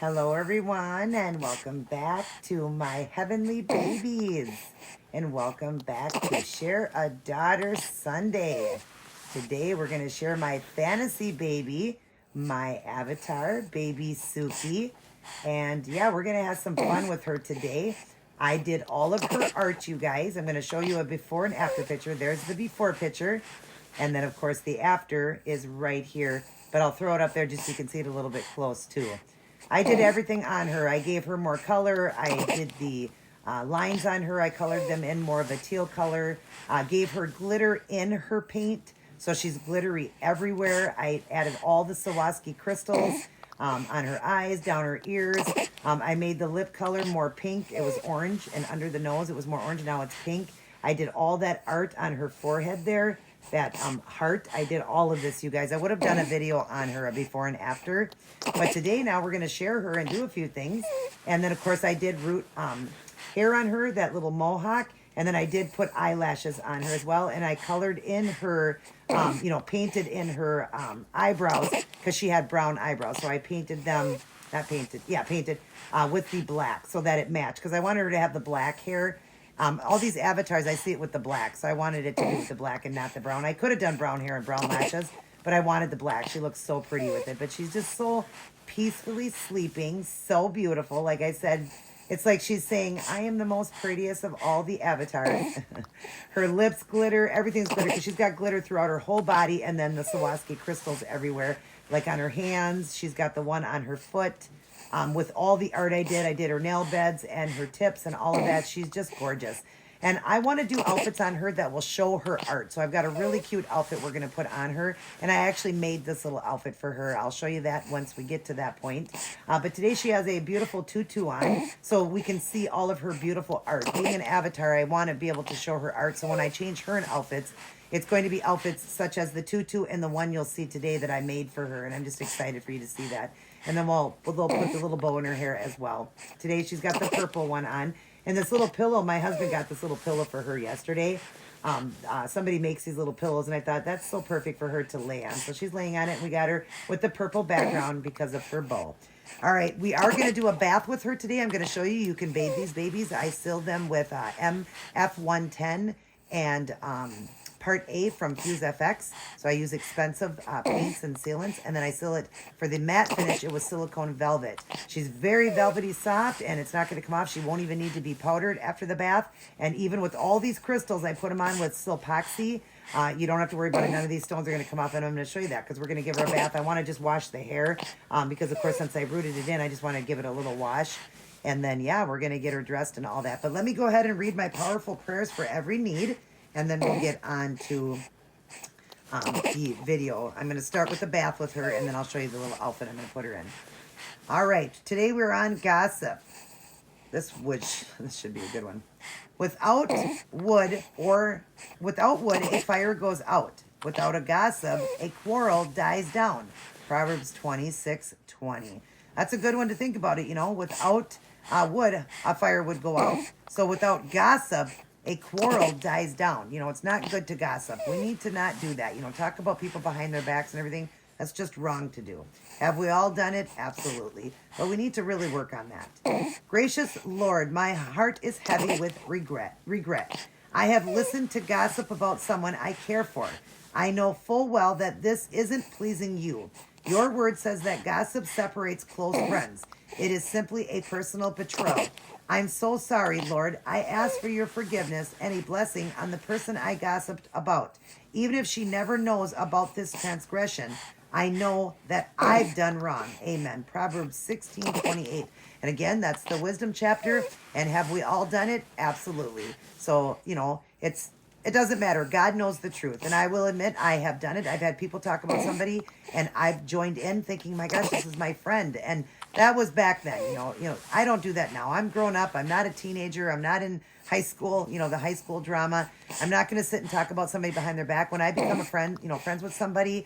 Hello, everyone, and welcome back to my heavenly babies. And welcome back to Share a Daughter Sunday. Today, we're going to share my fantasy baby, my avatar, baby Suki. And yeah, we're going to have some fun with her today. I did all of her art, you guys. I'm going to show you a before and after picture. There's the before picture. And then, of course, the after is right here. But I'll throw it up there just so you can see it a little bit close, too. I did everything on her. I gave her more color. I did the lines on her. I colored them in more of a teal color. Gave her glitter in her paint. So she's glittery everywhere. I added all the Swarovski crystals on her eyes, down her ears. I made the lip color more pink. It was orange. And under the nose, it was more orange. Now it's pink. I did all that art on her forehead there. That heart. I did all of this, you guys. I would have done a video on her, a before and after. But today, now we're going to share her and do a few things. And then, of course, I did root hair on her, that little mohawk. And then I did put eyelashes on her as well. And I colored in her, painted in her eyebrows because she had brown eyebrows. So I painted them, painted with the black so that it matched. Because I wanted her to have the black hair. All these avatars, I see it with the black, so I wanted it to be with the black and not the brown. I could have done brown hair and brown lashes, but I wanted the black. She looks so pretty with it, but she's just so peacefully sleeping, so beautiful. Like I said, it's like she's saying, I am the most prettiest of all the avatars. Her lips glitter, everything's glitter, because she's got glitter throughout her whole body, and then the Swarovski crystals everywhere, like on her hands. She's got the one on her foot. With all the art I did her nail beds and her tips and all of that. She's just gorgeous. And I want to do outfits on her that will show her art. So I've got a really cute outfit we're going to put on her. And I actually made this little outfit for her. I'll show you that once we get to that point. But today she has a beautiful tutu on. So we can see all of her beautiful art. Being an avatar, I want to be able to show her art. So when I change her in outfits, it's going to be outfits such as the tutu and the one you'll see today that I made for her. And I'm just excited for you to see that. And then they'll put the little bow in her hair as well. Today she's got the purple one on. And this little pillow, my husband got this little pillow for her yesterday. Somebody makes these little pillows, and I thought that's so perfect for her to lay on. So she's laying on it, and we got her with the purple background because of her bow. All right, we are going to do a bath with her today. I'm going to show you. You can bathe these babies. I sealed them with MF110 and Part A from Fuse FX. So I use expensive paints and sealants, and then I seal it for the matte finish. It was silicone velvet. She's very velvety soft, and it's not going to come off. She won't even need to be powdered after the bath. And even with all these crystals, I put them on with Silpoxy. You don't have to worry about it. None of these stones are going to come off, and I'm going to show you that because we're going to give her a bath. I want to just wash the hair because, of course, since I rooted it in, I just want to give it a little wash. And then, yeah, we're going to get her dressed and all that. But let me go ahead and read my powerful prayers for every need. And then we'll get on to the video. I'm going to start with the bath with her, and then I'll show you the little outfit I'm going to put her in. All right. Today we're on gossip. This should be a good one. Without wood, a fire goes out. Without a gossip, a quarrel dies down. Proverbs 26:20. That's a good one to think about it. Without wood, a fire would go out. So without gossip, a quarrel dies down. It's not good to gossip. We need to not do that. Talk about people behind their backs and everything. That's just wrong to do. Have we all done it? Absolutely. But we need to really work on that. Gracious Lord, my heart is heavy with regret. I have listened to gossip about someone I care for. I know full well that this isn't pleasing you. Your word says that gossip separates close friends. It is simply a personal betrayal. I'm so sorry, Lord. I ask for your forgiveness and a blessing on the person I gossiped about. Even if she never knows about this transgression, I know that I've done wrong. Amen. Proverbs 16:28. And again, that's the wisdom chapter. And have we all done it? Absolutely. So, it doesn't matter. God knows the truth. And I will admit I have done it. I've had people talk about somebody and I've joined in thinking, my gosh, this is my friend. And that was back then. I don't do that now. I'm grown up. I'm not a teenager. I'm not in high school, the high school drama. I'm not going to sit and talk about somebody behind their back. When I become a friend, friends with somebody,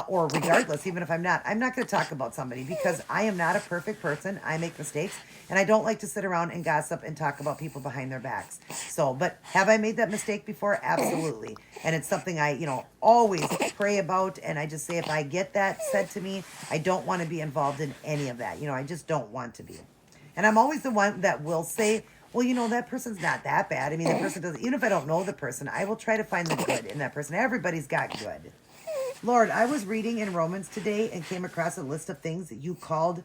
or regardless, even if I'm not going to talk about somebody because I am not a perfect person. I make mistakes, and I don't like to sit around and gossip and talk about people behind their backs. So, but have I made that mistake before? Absolutely. And it's something I, always pray about, and I just say if I get that said to me, I don't want to be involved in any of that. I just don't want to be. And I'm always the one that will say, well, that person's not that bad. I mean, the person doesn't, even if I don't know the person, I will try to find the good in that person. Everybody's got good. Lord, I was reading in Romans today and came across a list of things that you call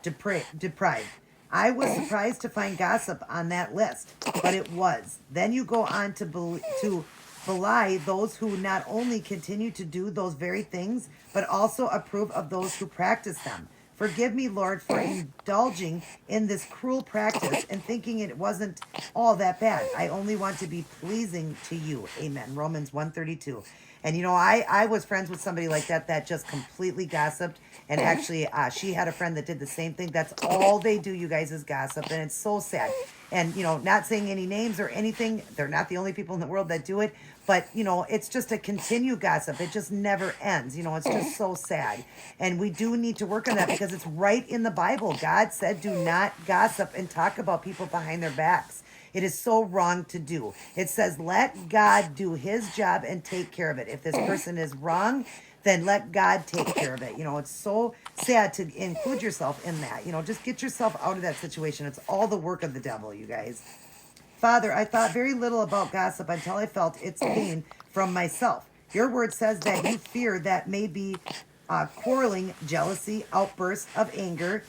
deprived. I was surprised to find gossip on that list, but it was. Then you go on to belie those who not only continue to do those very things, but also approve of those who practice them. Forgive me, Lord, for indulging in this cruel practice and thinking it wasn't all that bad. I only want to be pleasing to you. Amen. Romans 1:32. And I was friends with somebody like that just completely gossiped. And actually, she had a friend that did the same thing. That's all they do, you guys, is gossip. And it's so sad. And, not saying any names or anything. They're not the only people in the world that do it. But, it's just a continued gossip. It just never ends. It's just so sad. And we do need to work on that because it's right in the Bible. God said, do not gossip and talk about people behind their backs. It is so wrong to do. It says, let God do his job and take care of it. If this person is wrong, then let God take care of it. It's so sad to include yourself in that. Just get yourself out of that situation. It's all the work of the devil, you guys. Father, I thought very little about gossip until I felt its pain from myself. Your word says that you fear that may be quarreling, jealousy, outbursts of anger,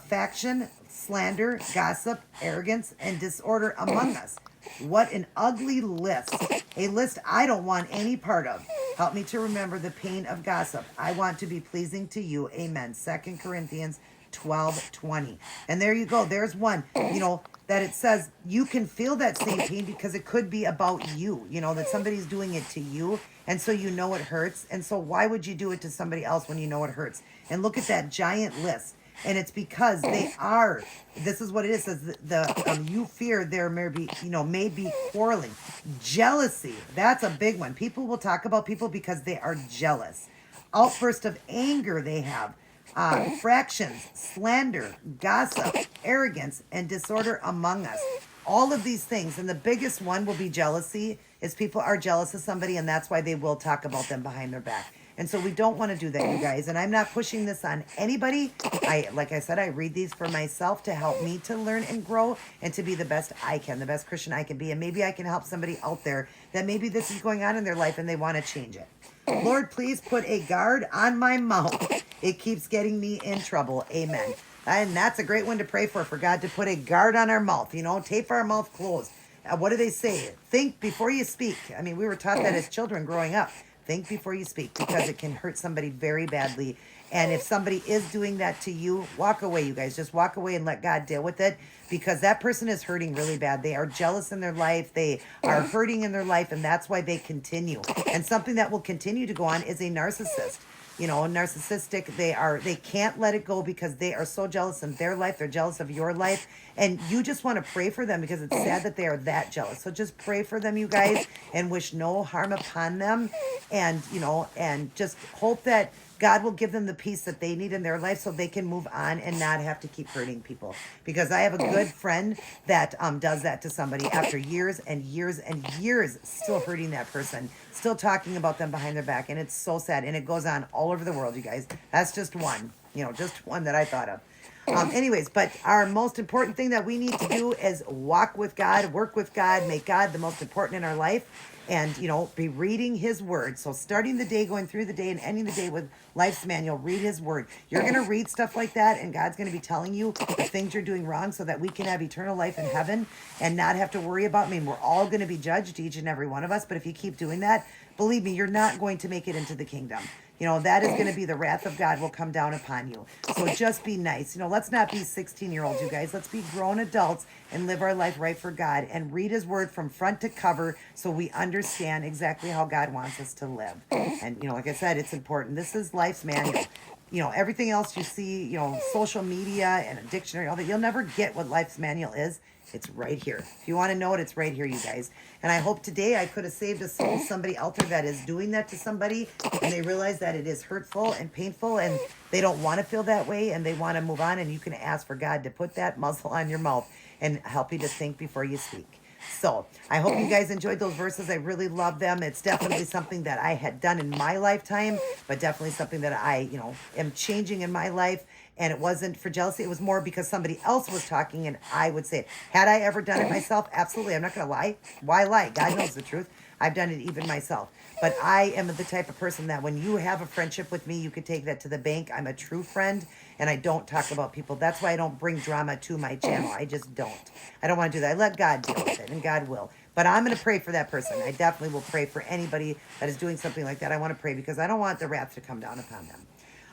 faction, slander, gossip, arrogance, and disorder among us. What an ugly list. A list I don't want any part of. Help me to remember the pain of gossip. I want to be pleasing to you. Amen. 2 Corinthians 12:20. And there you go. There's one, that it says you can feel that same pain because it could be about you, that somebody's doing it to you. And so it hurts. And so why would you do it to somebody else when it hurts? And look at that giant list. And it's because this is what it is. Says you fear there may be quarreling. Jealousy, that's a big one. People will talk about people because they are jealous. Outburst of anger they have. Fractions, slander, gossip, arrogance, and disorder among us. All of these things. And the biggest one will be jealousy, is people are jealous of somebody, and that's why they will talk about them behind their back. And so we don't want to do that, you guys. And I'm not pushing this on anybody. Like I said, I read these for myself to help me to learn and grow and to be the best I can, the best Christian I can be. And maybe I can help somebody out there that maybe this is going on in their life and they want to change it. Lord, please put a guard on my mouth. It keeps getting me in trouble. Amen. And that's a great one to pray for God to put a guard on our mouth, tape our mouth closed. What do they say? Think before you speak. I mean, we were taught that as children growing up. Think before you speak because it can hurt somebody very badly. And if somebody is doing that to you, walk away, you guys. Just walk away and let God deal with it because that person is hurting really bad. They are jealous in their life. They are hurting in their life, and that's why they continue. And something that will continue to go on is a narcissist. Narcissistic, they can't let it go because they are so jealous in their life. They're jealous of your life. And you just want to pray for them because it's sad that they are that jealous. So just pray for them, you guys, and wish no harm upon them. And, and just hope that God will give them the peace that they need in their life so they can move on and not have to keep hurting people. Because I have a good friend that does that to somebody after years and years and years, still hurting that person, still talking about them behind their back. And it's so sad. And it goes on all over the world, you guys. That's just one, just one that I thought of. Anyways, but our most important thing that we need to do is walk with God, work with God, make God the most important in our life, and, be reading his word. So starting the day, going through the day, and ending the day with Life's Manual, read his word. You're going to read stuff like that, and God's going to be telling you the things you're doing wrong so that we can have eternal life in heaven and not have to worry about, we're all going to be judged, each and every one of us, but if you keep doing that, believe me, you're not going to make it into the kingdom. That is going to be the wrath of God will come down upon you. So just be nice. Let's not be 16-year-olds, you guys. Let's be grown adults and live our life right for God and read his word from front to cover so we understand exactly how God wants us to live. And, like I said, it's important. This is Life's Manual. Everything else you see, social media and a dictionary, all that, you'll never get what Life's Manual is. It's right here. If you want to know it, it's right here, you guys. And I hope today I could have saved a soul, somebody out there that is doing that to somebody, and they realize that it is hurtful and painful, and they don't want to feel that way, and they want to move on, and you can ask for God to put that muzzle on your mouth and help you to think before you speak. So I hope you guys enjoyed those verses. I really love them. It's definitely something that I had done in my lifetime, but definitely something that I, am changing in my life. And it wasn't for jealousy. It was more because somebody else was talking and I would say it. Had I ever done it myself? Absolutely. I'm not going to lie. Why lie? God knows the truth. I've done it even myself. But I am the type of person that when you have a friendship with me, you could take that to the bank. I'm a true friend and I don't talk about people. That's why I don't bring drama to my channel. I just don't. I don't want to do that. I let God deal with it and God will. But I'm going to pray for that person. I definitely will pray for anybody that is doing something like that. I want to pray because I don't want the wrath to come down upon them.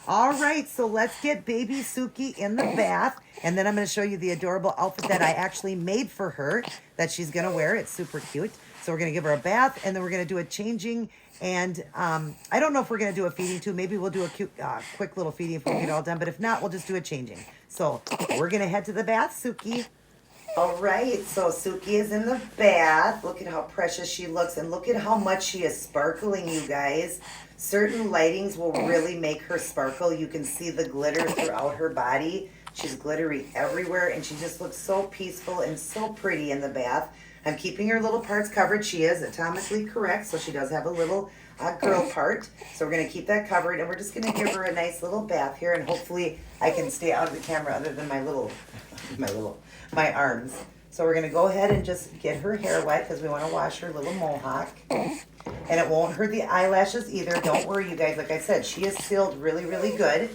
All right, so let's get baby Suki in the bath. And then I'm going to show you the adorable outfit that I actually made for her that she's going to wear. It's super cute. So we're going to give her a bath, and then we're going to do a changing. And I don't know if we're going to do a feeding, too. Maybe we'll do a cute, quick little feeding if we get it all done. But if not, we'll just do a changing. So we're going to head to the bath, Suki. All right, so Suki is in the bath. Look at how precious she looks, and look at how much she is sparkling, you guys. Certain lightings will really make her sparkle. You can see the glitter throughout her body. She's glittery everywhere, and she just looks so peaceful and so pretty in the bath. I'm keeping her little parts covered. She is atomically correct, so she does have a little girl part. So we're going to keep that covered, and we're just going to give her a nice little bath here, and hopefully I can stay out of the camera other than my arms. So we're going to go ahead and just get her hair wet because we want to wash her little mohawk. And it won't hurt the eyelashes either. Don't worry, you guys. Like I said, she is sealed really, really good.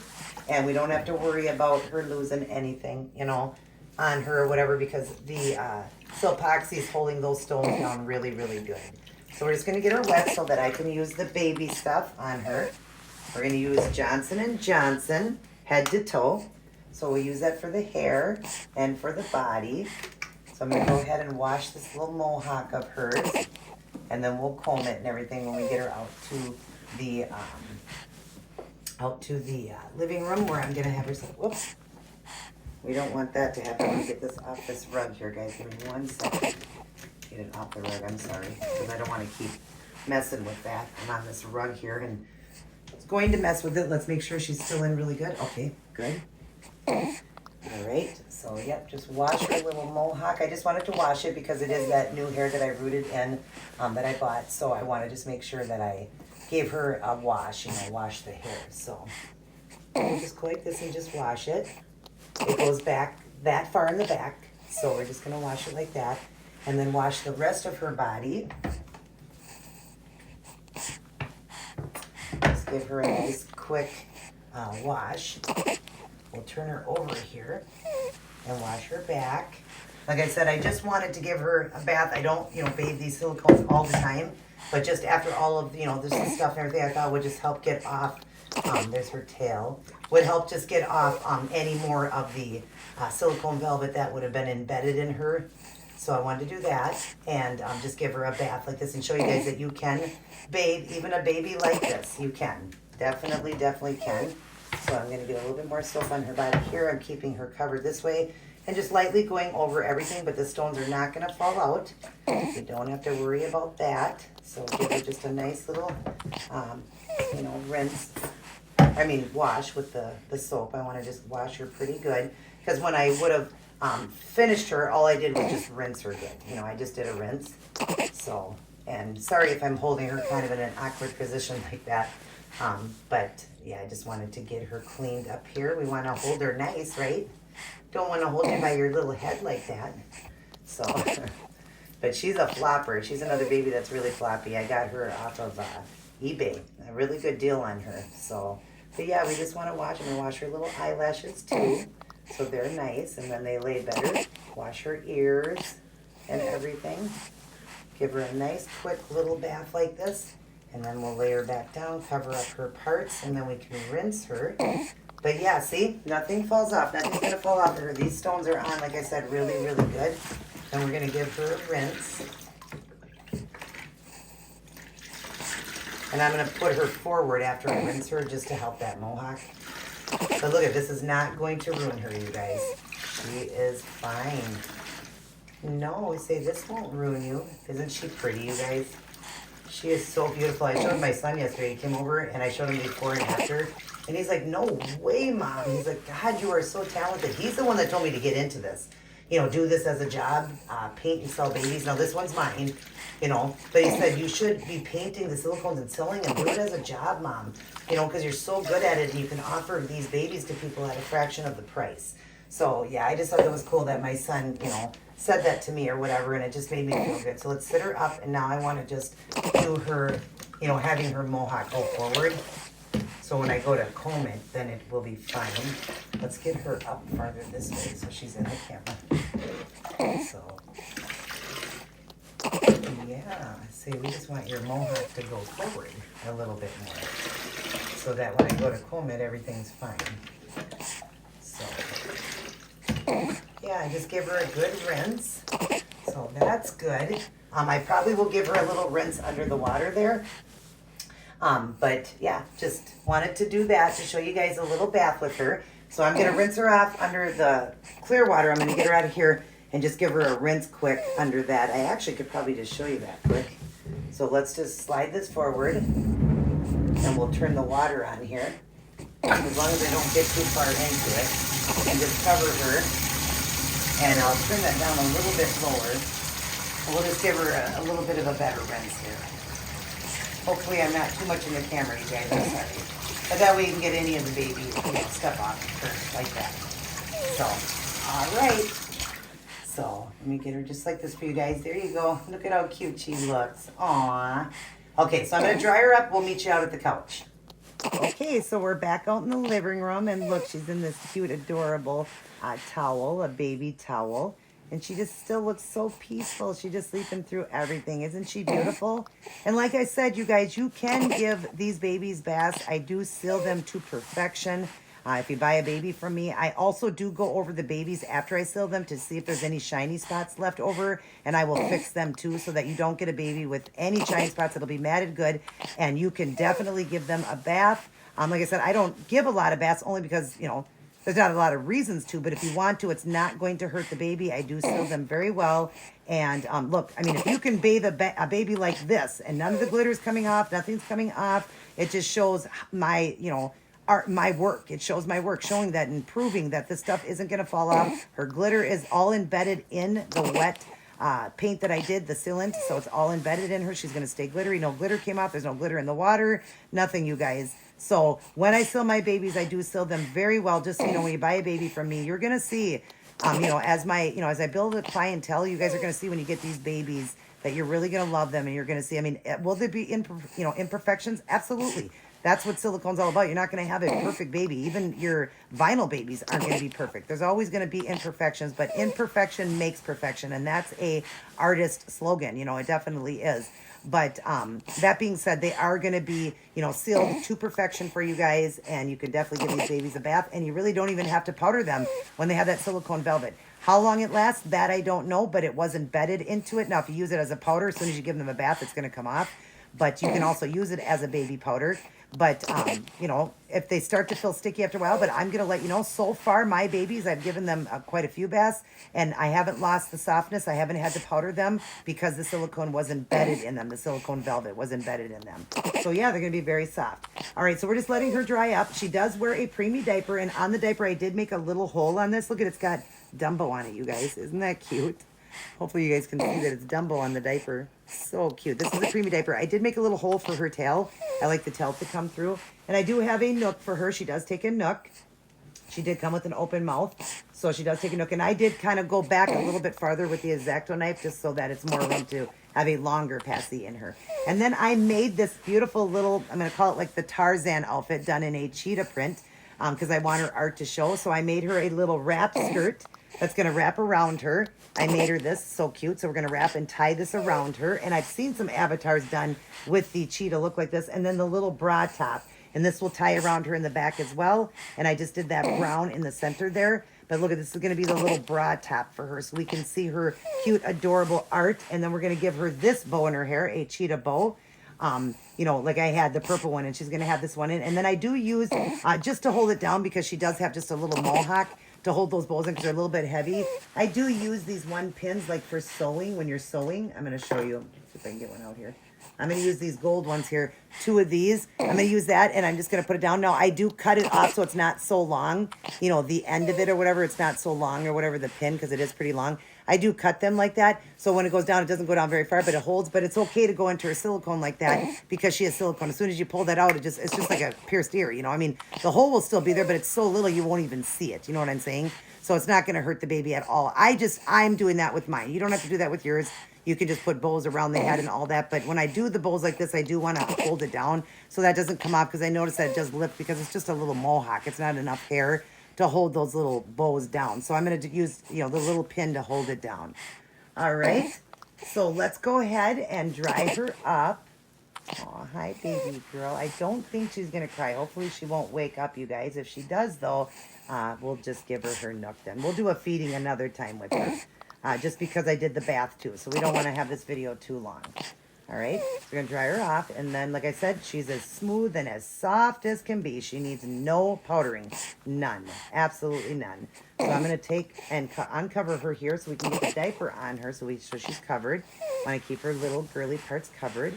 And we don't have to worry about her losing anything, on her or whatever because the Silpoxy is holding those stones down really, really good. So we're just going to get her wet so that I can use the baby stuff on her. We're going to use Johnson & Johnson head to toe. So we'll use that for the hair and for the body. So I'm going to go ahead and wash this little mohawk of hers. And then we'll comb it and everything when we get her out to the living room where I'm going to have her say, whoops. We don't want that to happen. Let me get this off this rug here, guys. Give me 1 second. Get it off the rug. I'm sorry. Because I don't want to keep messing with that. I'm on this rug here and it's going to mess with it. Let's make sure she's still in really good. Okay, good. All right. So, yep, just wash her little mohawk. I just wanted to wash it because it is that new hair that I rooted in that I bought. So I want to just make sure that I gave her a wash, wash the hair. So we'll just go like this and just wash it. It goes back that far in the back. So we're just going to wash it like that. And then wash the rest of her body. Just give her a nice quick wash. We'll turn her over here and wash her back. Like I said, I just wanted to give her a bath. I don't, bathe these silicones all the time. But just after all of, this stuff and everything, I thought would just help get off, there's her tail, would help just get off any more of the silicone velvet that would have been embedded in her. So I wanted to do that and just give her a bath like this and show you guys that you can bathe even a baby like this. You can. Definitely can. So I'm going to get a little bit more soap on her body here. I'm keeping her covered this way and just lightly going over everything, but the stones are not going to fall out. You don't have to worry about that. So give her just a nice little, wash with the soap. I want to just wash her pretty good because when I would have finished her, all I did was just rinse her good. I just did a rinse. So, and sorry if I'm holding her kind of in an awkward position like that. But yeah, I just wanted to get her cleaned up here. We want to hold her nice, right? Don't want to hold you by your little head like that. So, but she's a flopper. She's another baby that's really floppy. I got her off of eBay. A really good deal on her. So, but yeah, we just want to wash. I'm going to wash her little eyelashes too. So they're nice. And then they lay better. Wash her ears and everything. Give her a nice quick little bath like this. And then we'll lay her back down, cover up her parts, and then we can rinse her. But yeah, see, nothing falls off. Nothing's going to fall off of her. These stones are on, like I said, really, really good. And we're going to give her a rinse. And I'm going to put her forward after I rinse her just to help that mohawk. But look at this, is not going to ruin her, you guys. She is fine. No, we say this won't ruin you. Isn't she pretty, you guys? She is so beautiful. I showed my son yesterday. He came over and I showed him before and after. And he's like, no way, Mom. He's like, God, you are so talented. He's the one that told me to get into this. do this as a job, paint and sell babies. Now this one's mine, but he said you should be painting the silicones and selling them. Do it as a job, Mom, because you're so good at it and you can offer these babies to people at a fraction of the price. So yeah, I just thought it was cool that my son, said that to me or whatever, and it just made me feel good. So let's sit her up, and now I want to just do her, having her mohawk go forward. So when I go to comb it, then it will be fine. Let's get her up farther this way so she's in the camera. So, yeah, see, we just want your mohawk to go forward a little bit more so that when I go to comb it, everything's fine. So, yeah, I just give her a good rinse. So that's good. I probably will give her a little rinse under the water there. But yeah, just wanted to do that to show you guys a little bath with her. So I'm going to rinse her off under the clear water. I'm going to get her out of here and just give her a rinse quick under that. I actually could probably just show you that quick. So let's just slide this forward and we'll turn the water on here. As long as I don't get too far into it. And just cover her. And I'll turn that down a little bit lower. And we'll just give her a little bit of a better rinse here. Hopefully I'm not too much in the camera, you guys. I'm sorry. But that way you can get any of the baby stuff off first, like that. So, all right. So, let me get her just like this for you guys. There you go. Look at how cute she looks. Aww. Okay, so I'm going to dry her up. We'll meet you out at the couch. Okay, so we're back out in the living room. And look, she's in this cute, adorable towel, a baby towel. And she just still looks so peaceful. She's just sleeping through everything. Isn't she beautiful? And like I said, you guys, you can give these babies baths. I do seal them to perfection. If you buy a baby from me, I also do go over the babies after I seal them to see if there's any shiny spots left over. And I will fix them too so that you don't get a baby with any shiny spots. It'll be matted good. And you can definitely give them a bath. Like I said, I don't give a lot of baths only because, there's not a lot of reasons to, but if you want to, it's not going to hurt the baby. I do seal them very well. And look, I mean, if you can bathe a baby like this and none of the glitter's coming off, nothing's coming off, it just shows my, my work. It shows my work, showing that and proving that this stuff isn't going to fall off. Her glitter is all embedded in the wet paint that I did, the sealant. So it's all embedded in her. She's going to stay glittery. No glitter came off. There's no glitter in the water. Nothing, you guys. So when I seal my babies, I do seal them very well. Just, when you buy a baby from me, you're going to see, as I build a clientele, you guys are going to see when you get these babies that you're really going to love them. And you're going to see, will there be, imperfections? Absolutely. That's what silicone's all about. You're not going to have a perfect baby. Even your vinyl babies aren't going to be perfect. There's always going to be imperfections, but imperfection makes perfection. And that's a artist slogan. It definitely is. But that being said, they are going to be, sealed to perfection for you guys. And you can definitely give these babies a bath. And you really don't even have to powder them when they have that silicone velvet. How long it lasts, that I don't know, but it was embedded into it. Now, if you use it as a powder, as soon as you give them a bath, it's going to come off. But you can also use it as a baby powder. But, if they start to feel sticky after a while, but I'm going to let you know, so far, my babies, I've given them quite a few baths, and I haven't lost the softness. I haven't had to powder them because the silicone was embedded in them. The silicone velvet was embedded in them. So, yeah, they're going to be very soft. All right, so we're just letting her dry up. She does wear a preemie diaper, and on the diaper, I did make a little hole on this. Look at it, it's got Dumbo on it, you guys. Isn't that cute? Hopefully you guys can see that it's Dumbo on the diaper. So cute. This is a preemie diaper. I did make a little hole for her tail. I like the tail to come through. And I do have a nook for her. She does take a nook. She did come with an open mouth. So she does take a nook. And I did kind of go back a little bit farther with the X-Acto knife just so that it's more room to have a longer passy in her. And then I made this beautiful little, I'm going to call it like the Tarzan outfit done in a cheetah print because I want her art to show. So I made her a little wrap skirt that's going to wrap around her. I made her this, so cute. So we're going to wrap and tie this around her. And I've seen some avatars done with the cheetah look like this. And then the little bra top. And this will tie around her in the back as well. And I just did that brown in the center there. But look at this, is going to be the little bra top for her. So we can see her cute, adorable art. And then we're going to give her this bow in her hair, a cheetah bow. Like I had the purple one, and she's going to have this one in. And then I do use, just to hold it down, because she does have just a little mohawk to hold those bows in because they're a little bit heavy. I do use these 1 pins like for sewing, when you're sewing. I'm going to show you, see if I can get one out here. I'm going to use these gold ones here. 2 of these. I'm going to use that, and I'm just going to put it down. Now, I do cut it off so it's not so long. You know, the end of it or whatever, it's not so long or whatever, the pin, because it is pretty long. I do cut them like that, so when it goes down, it doesn't go down very far, but it holds. But it's okay to go into her silicone like that because she has silicone. As soon as you pull that out, it's just like a pierced ear, you know? I mean, the hole will still be there, but it's so little you won't even see it. You know what I'm saying? So it's not going to hurt the baby at all. I'm doing that with mine. You don't have to do that with yours. You can just put bows around the head and all that. But when I do the bows like this, I do want to hold it down so that doesn't come off, because I notice that it does lift because it's just a little mohawk. It's not enough hair to hold those little bows down. So I'm going to use, the little pin to hold it down. All right. So let's go ahead and dry her up. Oh, hi, baby girl. I don't think she's going to cry. Hopefully she won't wake up, you guys. If she does, though, we'll just give her nook then. We'll do a feeding another time with her. Just because I did the bath too, so we don't want to have this video too long. All right, so we're going to dry her off, and then, like I said, she's as smooth and as soft as can be. She needs no powdering, none, absolutely none. So I'm going to take and uncover her here so we can get the diaper on her so she's covered. I want to keep her little girly parts covered.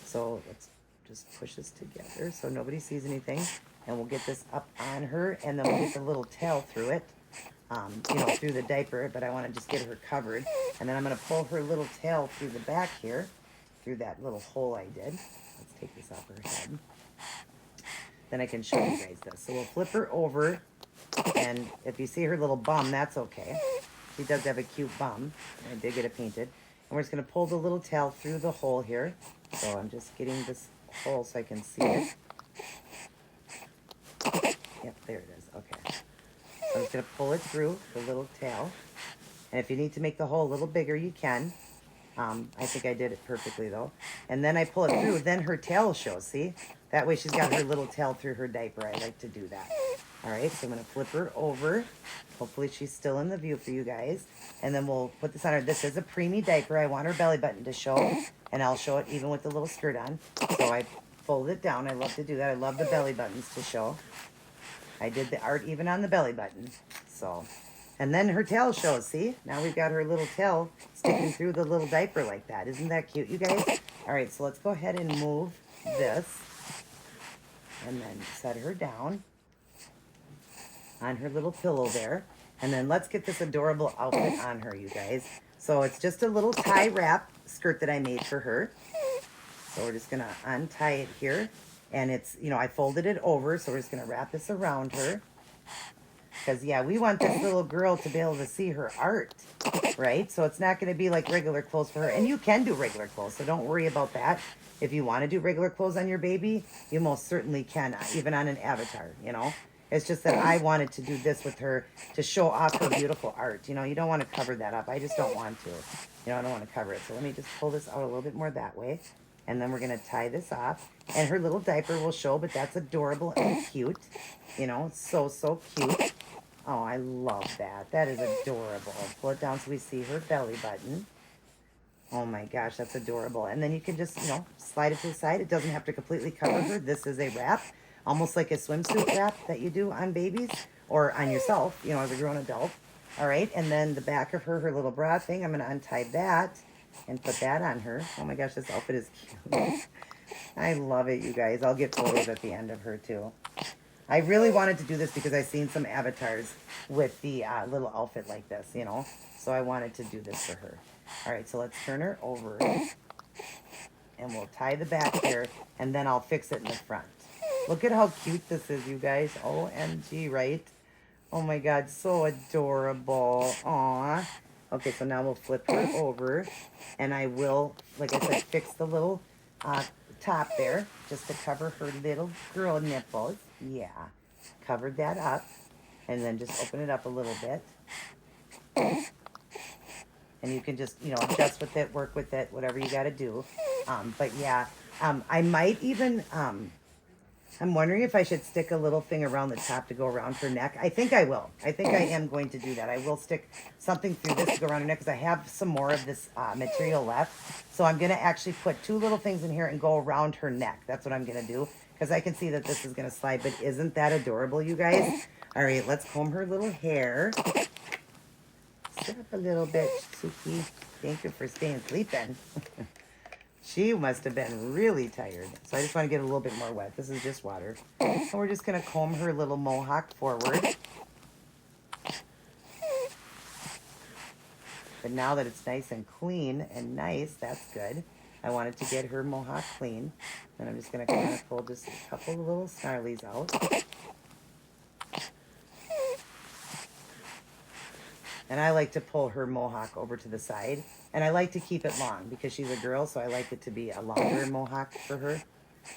So let's just push this together so nobody sees anything, and we'll get this up on her, and then we'll get the little tail through it. Through the diaper, but I want to just get her covered. And then I'm going to pull her little tail through the back here, through that little hole I did. Let's take this off her head. Then I can show you guys this. So we'll flip her over, and if you see her little bum, that's okay. She does have a cute bum. I did get it painted. And we're just going to pull the little tail through the hole here. So I'm just getting this hole so I can see it. Yep, there it is. Okay. I'm just going to pull it through the little tail. And if you need to make the hole a little bigger, you can. I think I did it perfectly, though. And then I pull it through. Then her tail will show, see? That way she's got her little tail through her diaper. I like to do that. All right, so I'm going to flip her over. Hopefully she's still in the view for you guys. And then we'll put this on her. This is a preemie diaper. I want her belly button to show. And I'll show it even with the little skirt on. So I fold it down. I love to do that. I love the belly buttons to show. I did the art even on the belly button. So, and then her tail shows, see? Now we've got her little tail sticking through the little diaper like that. Isn't that cute, you guys? All right, so let's go ahead and move this. And then set her down on her little pillow there. And then let's get this adorable outfit on her, you guys. So it's just a little tie wrap skirt that I made for her. So we're just going to untie it here. And it's, I folded it over, so we're just going to wrap this around her. Because, yeah, we want this little girl to be able to see her art, right? So it's not going to be like regular clothes for her. And you can do regular clothes, so don't worry about that. If you want to do regular clothes on your baby, you most certainly can, even on an avatar, It's just that I wanted to do this with her to show off her beautiful art. You don't want to cover that up. I just don't want to. I don't want to cover it. So let me just pull this out a little bit more that way. And then we're going to tie this off. And her little diaper will show, but that's adorable and cute. So cute. Oh, I love that. That is adorable. Pull it down so we see her belly button. Oh my gosh, that's adorable. And then you can just, slide it to the side. It doesn't have to completely cover her. This is a wrap, almost like a swimsuit wrap that you do on babies or on yourself, as a grown adult. All right, and then the back of her little bra thing, I'm going to untie that and put that on her. Oh my gosh, this outfit is cute. I love it, you guys. I'll get photos at the end of her, too. I really wanted to do this because I've seen some avatars with the little outfit like this, So I wanted to do this for her. All right, so let's turn her over. And we'll tie the back here, and then I'll fix it in the front. Look at how cute this is, you guys. OMG, right? Oh my God, so adorable. Aw. Okay, so now we'll flip her over, and I will, like I said, fix the little top there just to cover her little girl nipples. Yeah, covered that up, and then just open it up a little bit. And you can just, adjust with it, work with it, whatever you got to do. But yeah, I might even, I'm wondering if I should stick a little thing around the top to go around her neck. I think I will. I think I am going to do that. I will stick something through this to go around her neck because I have some more of this material left. So I'm going to actually put 2 little things in here and go around her neck. That's what I'm going to do because I can see that this is going to slide. But isn't that adorable, you guys? All right, let's comb her little hair. Sit up a little bit, Suki. Thank you for staying sleeping. She must have been really tired. So I just want to get a little bit more wet. This is just water. And we're just going to comb her little mohawk forward. But now that it's nice and clean and nice, that's good. I wanted to get her mohawk clean. And I'm just going to kind of pull just a couple of little snarlies out. And I like to pull her mohawk over to the side. And I like to keep it long because she's a girl, so I like it to be a longer mohawk for her.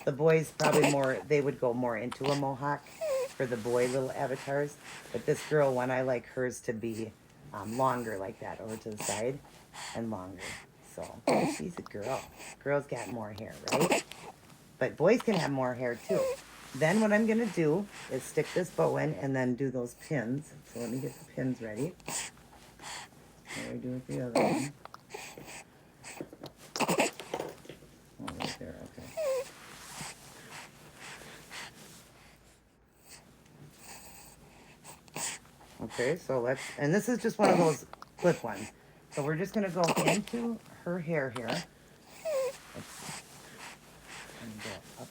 The boys probably more, they would go more into a mohawk for the boy little avatars. But this girl one, I like hers to be longer like that, over to the side and longer. So she's a girl. Girls got more hair, right? But boys can have more hair too. Then what I'm going to do is stick this bow in and then do those pins. So let me get the pins ready. What do I do with the other one? Oh, right there, okay. Okay, so let's, and this is just one of those clip ones. So we're just going to go into her hair here. Let's go up.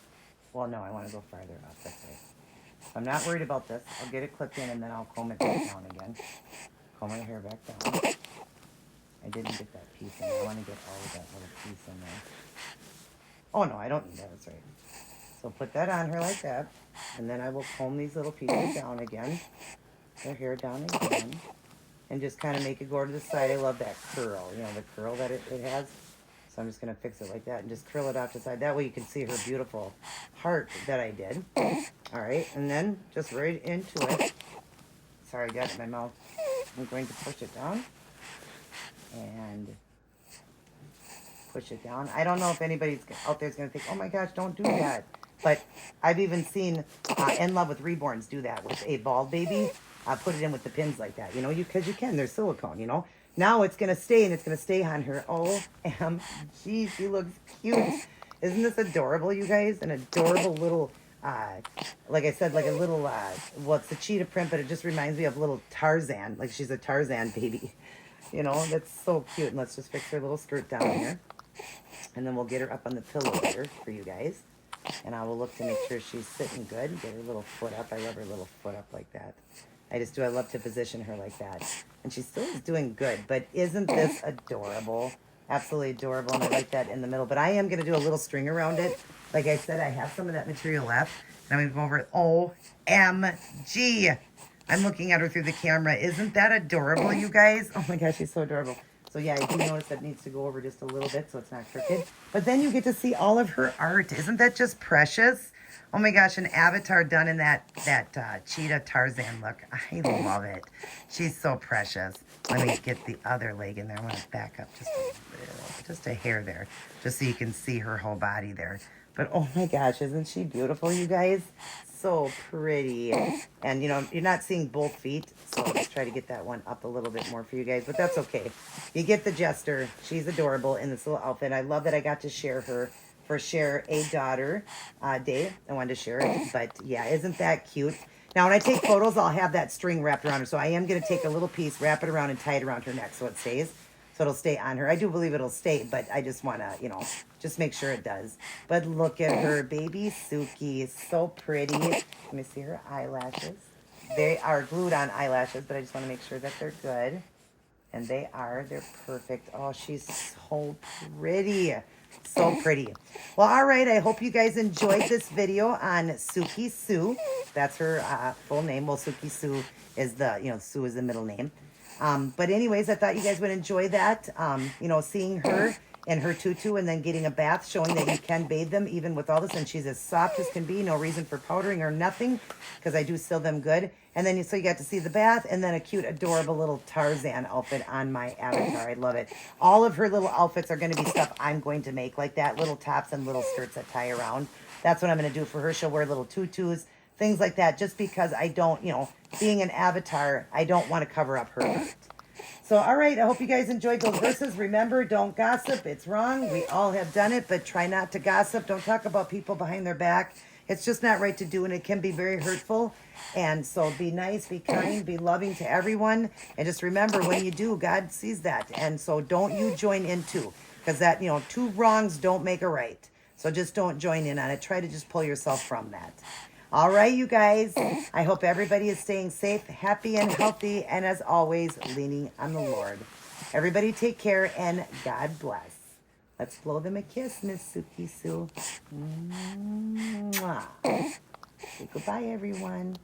Well, no, I want to go farther up. That's right. I'm not worried about this. I'll get it clipped in and then I'll comb it back down again. Comb my hair back down. I didn't get that piece in there. I want to get all of that little piece in there. Oh, no, I don't need that. That's right. So put that on her like that. And then I will comb these little pieces down again. Their hair down again. And just kind of make it go to the side. I love that curl. You know, the curl that it has. So I'm just going to fix it like that and just curl it off to the side. That way you can see her beautiful heart that I did. All right. And then just right into it. Sorry, I got it in my mouth. I'm going to push it down. And push it down. I don't know if anybody's out there is going to think, oh my gosh, don't do that. But I've even seen In Love with Reborns do that with a bald baby. Put it in with the pins like that, you know, because you can. There's silicone, you know. Now it's going to stay, and it's going to stay on her. OMG, she looks cute. Isn't this adorable, you guys? An adorable little, like I said, like a little, well, it's a cheetah print, but it just reminds me of little Tarzan. Like she's a Tarzan baby. You know, that's so cute. And let's just fix her little skirt down here. And then we'll get her up on the pillow later for you guys. And I will look to make sure she's sitting good. Get her little foot up. I love her little foot up like that. I just do. I love to position her like that. And she still is doing good. But isn't this adorable? Absolutely adorable. And I like that in the middle. But I am going to do a little string around it. Like I said, I have some of that material left. And I'm going to go over it. OMG. I'm looking at her through the camera. Isn't that adorable, you guys? Oh my gosh, she's so adorable. So yeah, I do notice that needs to go over just a little bit so it's not crooked. But then you get to see all of her art. Isn't that just precious? Oh my gosh, an avatar done in that cheetah Tarzan look. I love it. She's so precious. Let me get the other leg in there. I want to back up just a little, just a hair there, just so you can see her whole body there. But oh my gosh, isn't she beautiful, you guys? So pretty. And you know, you're not seeing both feet, so let's try to get that one up a little bit more for you guys, but that's okay. You get the gesture. She's adorable in this little outfit. I love that I got to share her for Share a Daughter Day. I wanted to share it, but yeah, isn't that cute? Now, when I take photos, I'll have that string wrapped around her, so I am going to take a little piece, wrap it around, and tie it around her neck so it stays. So it'll stay on her. I do believe it'll stay, but I just want to, you know, just make sure it does. But look at her, baby Suki. So pretty. Let me see her eyelashes. They are glued on eyelashes, but I just want to make sure that they're good. And they are. They're perfect. Oh, she's so pretty. So pretty. Well, all right. I hope you guys enjoyed this video on Suki Sue. That's her full name. Well, Suki Sue is the, you know, Sue is the middle name. But anyways, I thought you guys would enjoy that. You know, seeing her in her tutu and then getting a bath, showing that you can bathe them even with all this. And she's as soft as can be. No reason for powdering or nothing because I do seal them good. And then so you got to see the bath and then a cute, adorable little Tarzan outfit on my avatar. I love it. All of her little outfits are going to be stuff I'm going to make like that. Little tops and little skirts that tie around. That's what I'm going to do for her. She'll wear little tutus, things like that, just because I don't, you know, being an avatar, I don't want to cover up her heart. So, all right, I hope you guys enjoyed those verses. Remember, don't gossip. It's wrong. We all have done it, but try not to gossip. Don't talk about people behind their back. It's just not right to do, and it can be very hurtful. And so be nice, be kind, be loving to everyone. And just remember, when you do, God sees that. And so don't you join in too. because that, two wrongs don't make a right. So just don't join in on it. Try to just pull yourself from that. All right, you guys. I hope everybody is staying safe, happy, and healthy, and as always, leaning on the Lord. Everybody take care, and God bless. Let's blow them a kiss, Miss Suki Sue. Mwah. Say goodbye, everyone.